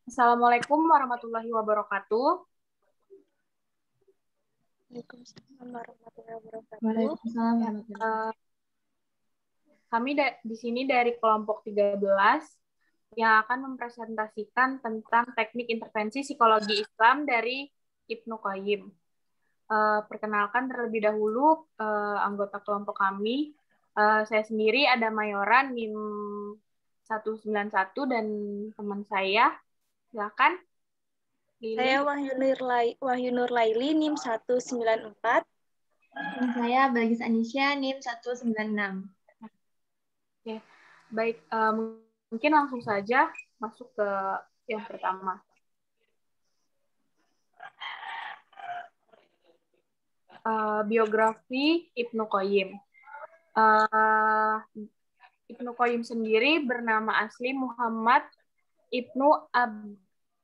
Assalamualaikum warahmatullahi wabarakatuh. Waalaikumsalam warahmatullahi wabarakatuh. Waalaikumsalam warahmatullahi Eh, Kami di sini dari kelompok 13 yang akan mempresentasikan tentang teknik intervensi psikologi Islam dari Ibnu Qayyim. Perkenalkan terlebih dahulu anggota kelompok kami. Saya sendiri ada Mayoran NIM 191 dan teman saya. Silakan. Saya Wahyu Nur Laili, NIM 194. Dan saya Balgis Anisya, NIM 196. Oke, baik. Mungkin langsung saja masuk ke yang pertama. Biografi Ibnu Qayyim. Ibnu Qayyim sendiri bernama asli Muhammad Ibnu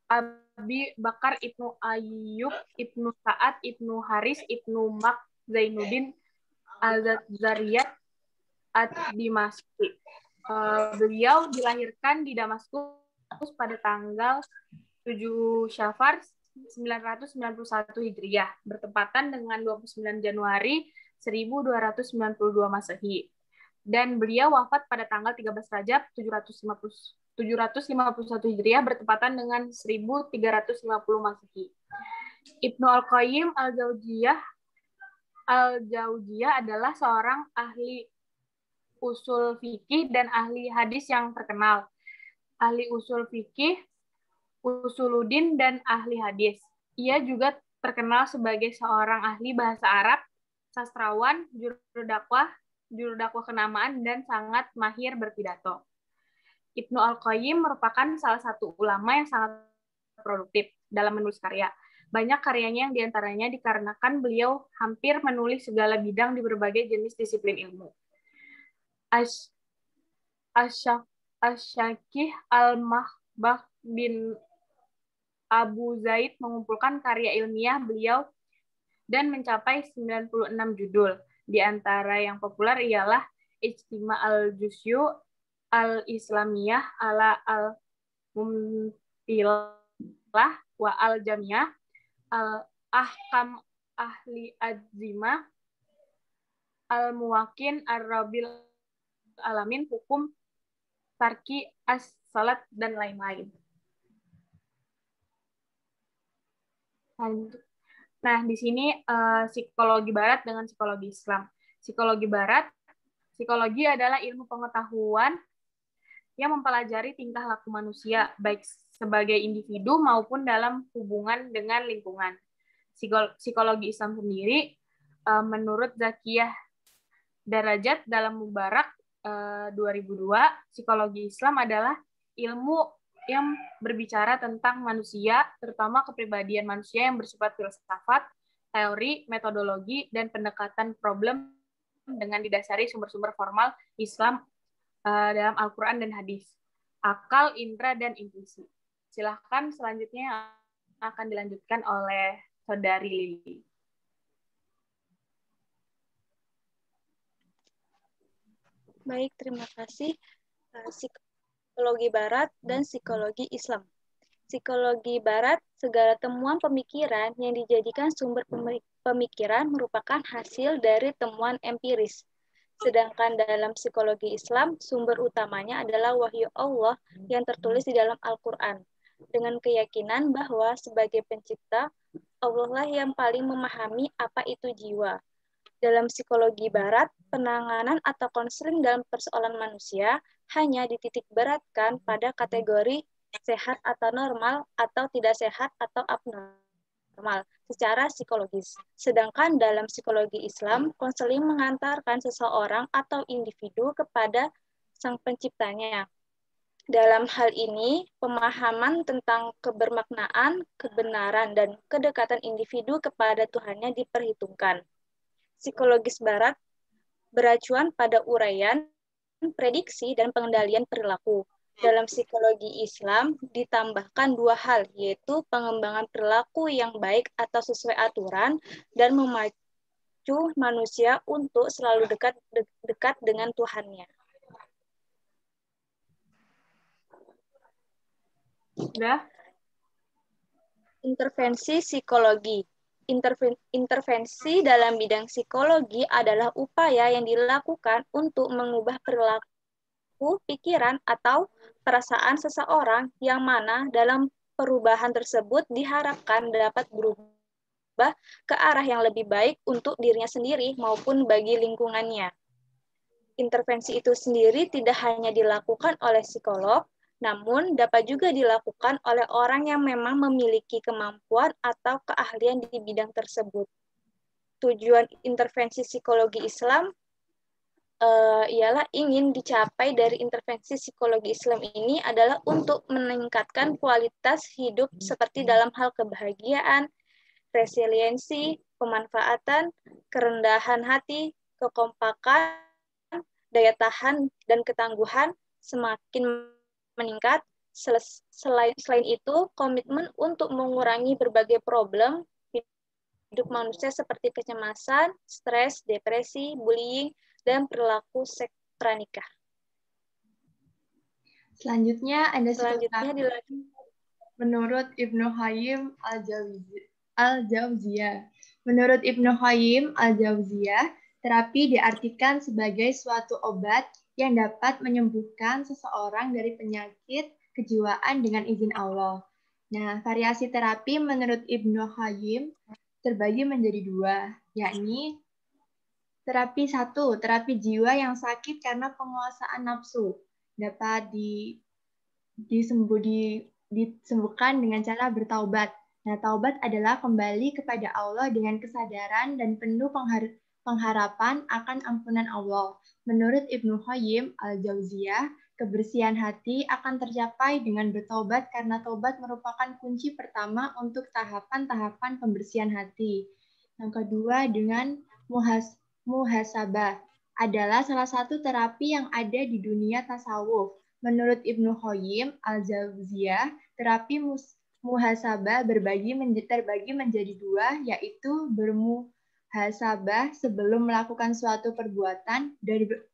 Abi Bakar Ibnu Ayyub Ibnu Sa'ad Ibnu Haris Ibnu Mak Zainuddin Al-Zariyat ad-Dimashqi. Beliau dilahirkan di Damaskus pada tanggal 7 Syafar 991 Hijriah, bertepatan dengan 29 Januari 1292 Masehi. Dan beliau wafat pada tanggal 13 Rajab 751 Hijriah, bertepatan dengan 1350 Masehi. Ibnu Al-Qayyim Al-Jauziyah adalah seorang ahli usul fikih dan ahli hadis yang terkenal. Ahli usul fikih, usuluddin, dan ahli hadis. Ia juga terkenal sebagai seorang ahli bahasa Arab, sastrawan, juru dakwah kenamaan, dan sangat mahir berpidato. Ibnu Al-Qayyim merupakan salah satu ulama yang sangat produktif dalam menulis karya. Banyak karyanya yang diantaranya dikarenakan beliau hampir menulis segala bidang di berbagai jenis disiplin ilmu. Asy-Syaikh Al-Mahbah bin Abu Zaid mengumpulkan karya ilmiah beliau dan mencapai 96 judul. Di antara yang populer ialah Ijtima al-Jusyu al-Islamiyah ala al-Mumtilah wa al-Jamiyah al-Ahkam ahli adzimah al-Muwakin ar-Rabil alamin, hukum tarki as-salat, dan lain-lain. Nah, di sini psikologi barat dengan psikologi Islam. Psikologi barat, psikologi adalah ilmu pengetahuan yang mempelajari tingkah laku manusia, baik sebagai individu maupun dalam hubungan dengan lingkungan. Psikologi Islam sendiri, menurut Zakiyah Darajat dalam Mubarak 2002, psikologi Islam adalah ilmu yang berbicara tentang manusia, terutama kepribadian manusia yang bersifat filsafat, teori, metodologi, dan pendekatan problem dengan didasari sumber-sumber formal Islam dalam Al-Quran dan hadis, akal, indera, dan intuisi. Silahkan selanjutnya akan dilanjutkan oleh Saudari Lili. Baik, terima kasih. Psikologi Barat dan psikologi Islam. Psikologi Barat, segala temuan pemikiran yang dijadikan sumber pemikiran merupakan hasil dari temuan empiris. Sedangkan dalam psikologi Islam, sumber utamanya adalah wahyu Allah yang tertulis di dalam Al-Quran, dengan keyakinan bahwa sebagai pencipta, Allah lah yang paling memahami apa itu jiwa. Dalam psikologi Barat, penanganan atau konseling dalam persoalan manusia hanya dititik beratkan pada kategori sehat atau normal atau tidak sehat atau abnormal secara psikologis. Sedangkan dalam psikologi Islam, konseling mengantarkan seseorang atau individu kepada sang penciptanya. Dalam hal ini, pemahaman tentang kebermaknaan, kebenaran, dan kedekatan individu kepada Tuhannya diperhitungkan. Psikologis Barat beracuan pada uraian, prediksi, dan pengendalian perilaku. Dalam psikologi Islam ditambahkan dua hal, yaitu pengembangan perilaku yang baik atau sesuai aturan dan memacu manusia untuk selalu dekat dengan Tuhannya. Sudah? Intervensi psikologi. Intervensi dalam bidang psikologi adalah upaya yang dilakukan untuk mengubah perilaku, pikiran, atau perasaan seseorang yang mana dalam perubahan tersebut diharapkan dapat berubah ke arah yang lebih baik untuk dirinya sendiri maupun bagi lingkungannya. Intervensi itu sendiri tidak hanya dilakukan oleh psikolog, namun dapat juga dilakukan oleh orang yang memang memiliki kemampuan atau keahlian di bidang tersebut. Tujuan intervensi psikologi Islam ialah ingin dicapai dari intervensi psikologi Islam ini adalah untuk meningkatkan kualitas hidup seperti dalam hal kebahagiaan, resiliensi, pemanfaatan, kerendahan hati, kekompakan, daya tahan dan ketangguhan semakin meningkat. Selain itu, komitmen untuk mengurangi berbagai problem hidup manusia seperti kecemasan, stres, depresi, bullying, dan perilaku seks pranikah. Selanjutnya ada Selanjutnya menurut Ibnu Qayyim al-Jauziyah. Menurut Ibnu Qayyim al-Jauziyah, terapi diartikan sebagai suatu obat yang dapat menyembuhkan seseorang dari penyakit kejiwaan dengan izin Allah. Nah, variasi terapi menurut Ibnu Qayyim terbagi menjadi dua, yakni terapi satu, terapi jiwa yang sakit karena penguasaan nafsu, dapat disembuhkan dengan cara bertaubat. Nah, taubat adalah kembali kepada Allah dengan kesadaran dan penuh pengharapan akan ampunan Allah. Menurut Ibnu Qayyim al-Jauziyah, kebersihan hati akan tercapai dengan bertaubat karena taubat merupakan kunci pertama untuk tahapan-tahapan pembersihan hati. Yang kedua, dengan muhasabah adalah salah satu terapi yang ada di dunia tasawuf. Menurut Ibnu Qayyim al-Jauziyah, terapi muhasabah terbagi menjadi dua, yaitu bermuhasabah sebelum melakukan suatu perbuatan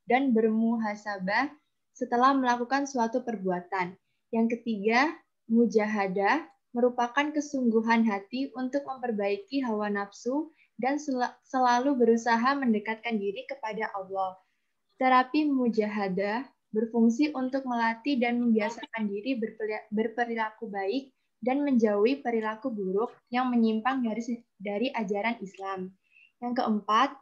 dan bermuhasabah setelah melakukan suatu perbuatan. Yang ketiga, mujahadah merupakan kesungguhan hati untuk memperbaiki hawa nafsu dan selalu berusaha mendekatkan diri kepada Allah. Terapi mujahadah berfungsi untuk melatih dan membiasakan diri berperilaku baik dan menjauhi perilaku buruk yang menyimpang dari ajaran Islam. Yang keempat,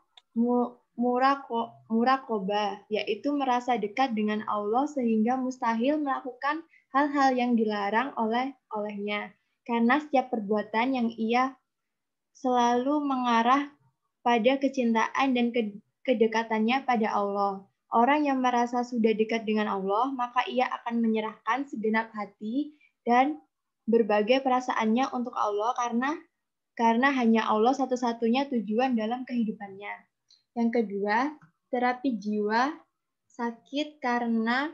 muraqabah, yaitu merasa dekat dengan Allah sehingga mustahil melakukan hal-hal yang dilarang olehnya. Karena setiap perbuatan yang ia selalu mengarah pada kecintaan dan kedekatannya pada Allah. Orang yang merasa sudah dekat dengan Allah, maka ia akan menyerahkan segenap hati dan berbagai perasaannya untuk Allah karena hanya Allah satu-satunya tujuan dalam kehidupannya. Yang kedua, terapi jiwa sakit karena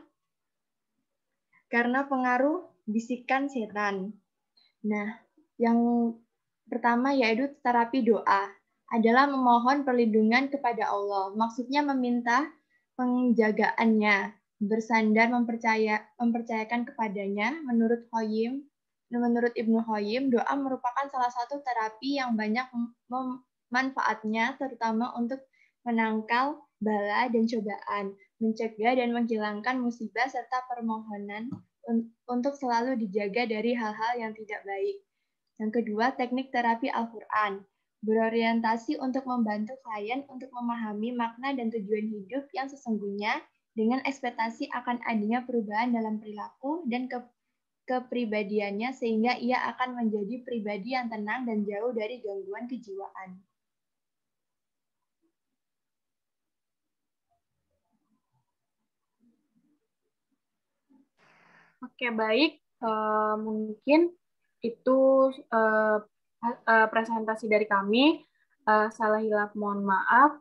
pengaruh bisikan setan. Nah, yang pertama yaitu terapi doa adalah memohon perlindungan kepada Allah. Maksudnya meminta penjagaannya, bersandar mempercayakan kepadanya. Menurut Ibnu Qayyim, doa merupakan salah satu terapi yang banyak manfaatnya, terutama untuk menangkal bala dan cobaan, mencegah dan menghilangkan musibah, serta permohonan untuk selalu dijaga dari hal-hal yang tidak baik. Yang kedua, teknik terapi Al-Quran. Berorientasi untuk membantu klien untuk memahami makna dan tujuan hidup yang sesungguhnya dengan ekspektasi akan adanya perubahan dalam perilaku dan kepribadiannya sehingga ia akan menjadi pribadi yang tenang dan jauh dari gangguan kejiwaan. Oke, baik. Mungkin itu presentasi dari kami. Salah hilaf mohon maaf.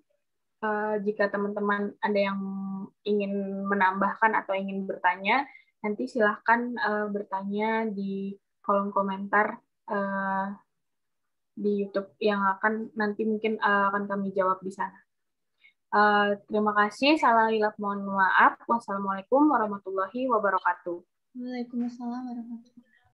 Jika teman-teman ada yang ingin menambahkan atau ingin bertanya, nanti silahkan bertanya di kolom komentar di YouTube yang akan nanti mungkin akan kami jawab di sana. Terima kasih. Salah hilaf mohon maaf. Wassalamualaikum warahmatullahi wabarakatuh. Waalaikumsalam warahmatullahi wabarakatuh.